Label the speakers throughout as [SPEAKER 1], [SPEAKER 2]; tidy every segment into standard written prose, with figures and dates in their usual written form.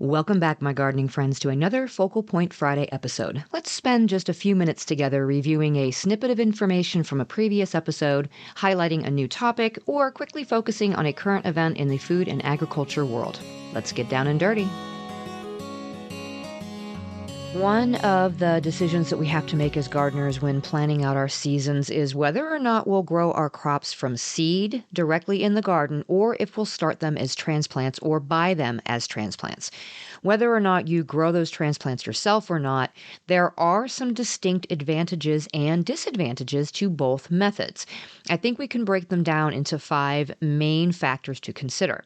[SPEAKER 1] Welcome back, my gardening friends, to another Focal Point Friday episode. Let's spend just a few minutes together reviewing a snippet of information from a previous episode, highlighting a new topic, or quickly focusing on a current event in the food and agriculture world. Let's get down and dirty. One of the decisions that we have to make as gardeners when planning out our seasons is whether or not we'll grow our crops from seed directly in the garden, or if we'll start them as transplants or buy them as transplants. Whether or not you grow those transplants yourself or not, there are some distinct advantages and disadvantages to both methods. I think we can break them down into 5 main factors to consider.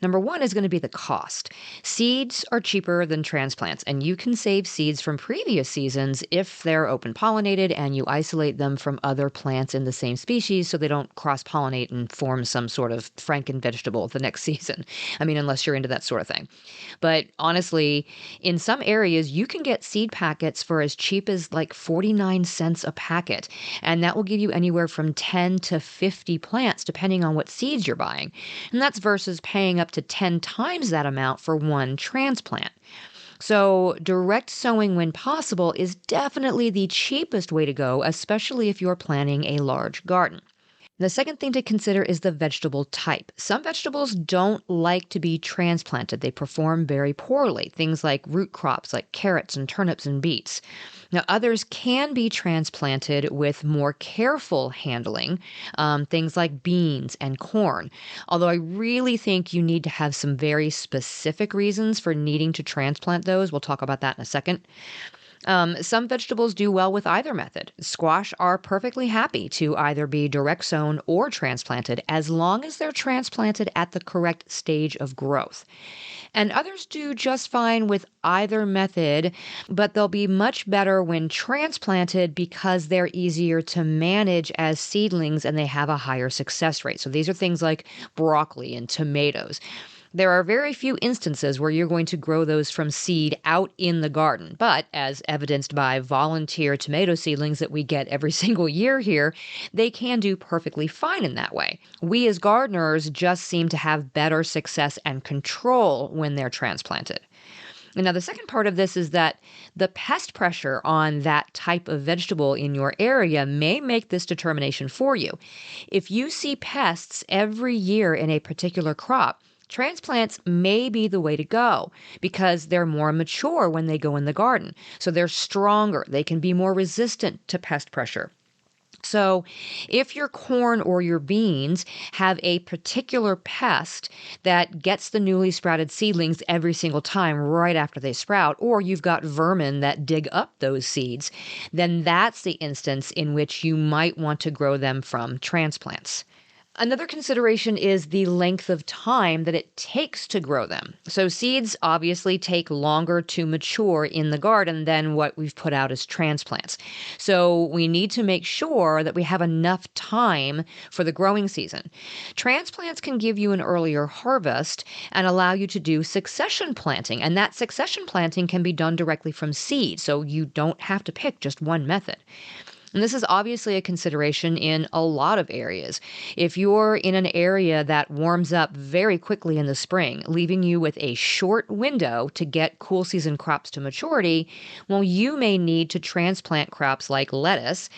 [SPEAKER 1] Number 1 is going to be the cost. Seeds are cheaper than transplants, and you can save seeds from previous seasons if they're open pollinated and you isolate them from other plants in the same species so they don't cross pollinate and form some sort of Franken vegetable the next season. I mean, unless you're into that sort of thing. But honestly, in some areas, you can get seed packets for as cheap as like 49 cents a packet, and that will give you anywhere from 10 to 50 plants depending on what seeds you're buying. And that's versus paying up to 10 times that amount for one transplant. So direct sowing when possible is definitely the cheapest way to go, especially if you're planning a large garden. The second thing to consider is the vegetable type. Some vegetables don't like to be transplanted. They perform very poorly. Things like root crops like carrots and turnips and beets. Now, others can be transplanted with more careful handling, things like beans and corn. Although I really think you need to have some very specific reasons for needing to transplant those. We'll talk about that in a second. Some vegetables do well with either method. Squash are perfectly happy to either be direct sown or transplanted as long as they're transplanted at the correct stage of growth. And others do just fine with either method, but they'll be much better when transplanted because they're easier to manage as seedlings and they have a higher success rate. So these are things like broccoli and tomatoes. There are very few instances where you're going to grow those from seed out in the garden, but as evidenced by volunteer tomato seedlings that we get every single year here, they can do perfectly fine in that way. We as gardeners just seem to have better success and control when they're transplanted. And now, the second part of this is that the pest pressure on that type of vegetable in your area may make this determination for you. If you see pests every year in a particular crop, transplants may be the way to go because they're more mature when they go in the garden. So they're stronger. They can be more resistant to pest pressure. So if your corn or your beans have a particular pest that gets the newly sprouted seedlings every single time right after they sprout, or you've got vermin that dig up those seeds, then that's the instance in which you might want to grow them from transplants. Another consideration is the length of time that it takes to grow them. So seeds obviously take longer to mature in the garden than what we've put out as transplants. So we need to make sure that we have enough time for the growing season. Transplants can give you an earlier harvest and allow you to do succession planting. And that succession planting can be done directly from seed, so you don't have to pick just one method. And this is obviously a consideration in a lot of areas. If you're in an area that warms up very quickly in the spring, leaving you with a short window to get cool season crops to maturity, well, you may need to transplant crops like lettuce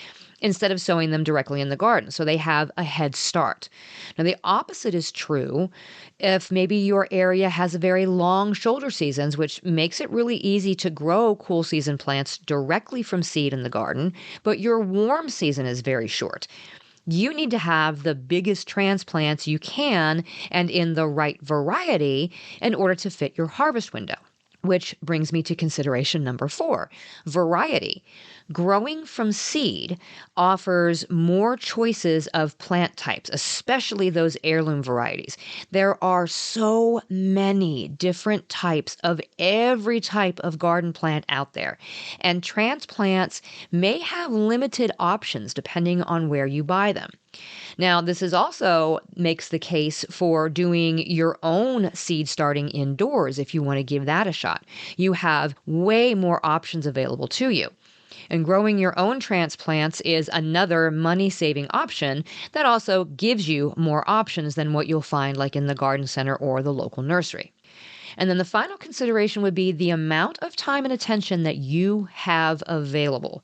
[SPEAKER 1] instead of sowing them directly in the garden, so they have a head start. Now, the opposite is true if maybe your area has very long shoulder seasons, which makes it really easy to grow cool season plants directly from seed in the garden, but your warm season is very short. You need to have the biggest transplants you can and in the right variety in order to fit your harvest window. Which brings me to consideration number 4, variety. Growing from seed offers more choices of plant types, especially those heirloom varieties. There are so many different types of every type of garden plant out there, and transplants may have limited options depending on where you buy them. Now, this is also makes the case for doing your own seed starting indoors if you want to give that a shot. You have way more options available to you. And growing your own transplants is another money-saving option that also gives you more options than what you'll find like in the garden center or the local nursery. And then the final consideration would be the amount of time and attention that you have available.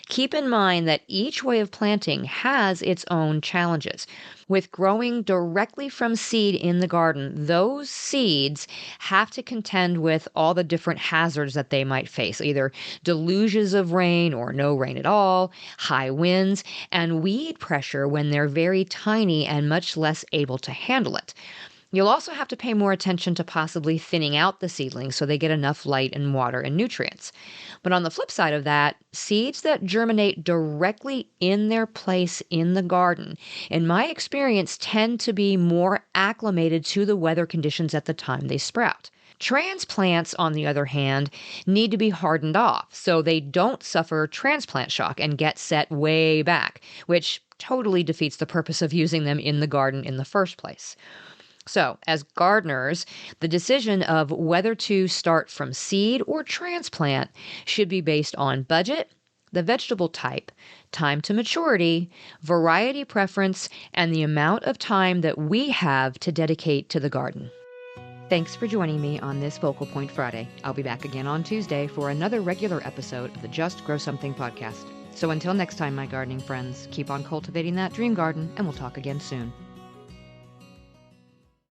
[SPEAKER 1] Keep in mind that each way of planting has its own challenges. With growing directly from seed in the garden, those seeds have to contend with all the different hazards that they might face, either deluges of rain or no rain at all, high winds, and weed pressure when they're very tiny and much less able to handle it. You'll also have to pay more attention to possibly thinning out the seedlings so they get enough light and water and nutrients. But on the flip side of that, seeds that germinate directly in their place in the garden, in my experience, tend to be more acclimated to the weather conditions at the time they sprout. Transplants, on the other hand, need to be hardened off so they don't suffer transplant shock and get set way back, which totally defeats the purpose of using them in the garden in the first place. So, as gardeners, the decision of whether to start from seed or transplant should be based on budget, the vegetable type, time to maturity, variety preference, and the amount of time that we have to dedicate to the garden. Thanks for joining me on this Focal Point Friday. I'll be back again on Tuesday for another regular episode of the Just Grow Something podcast. So until next time, my gardening friends, keep on cultivating that dream garden, and we'll talk again soon.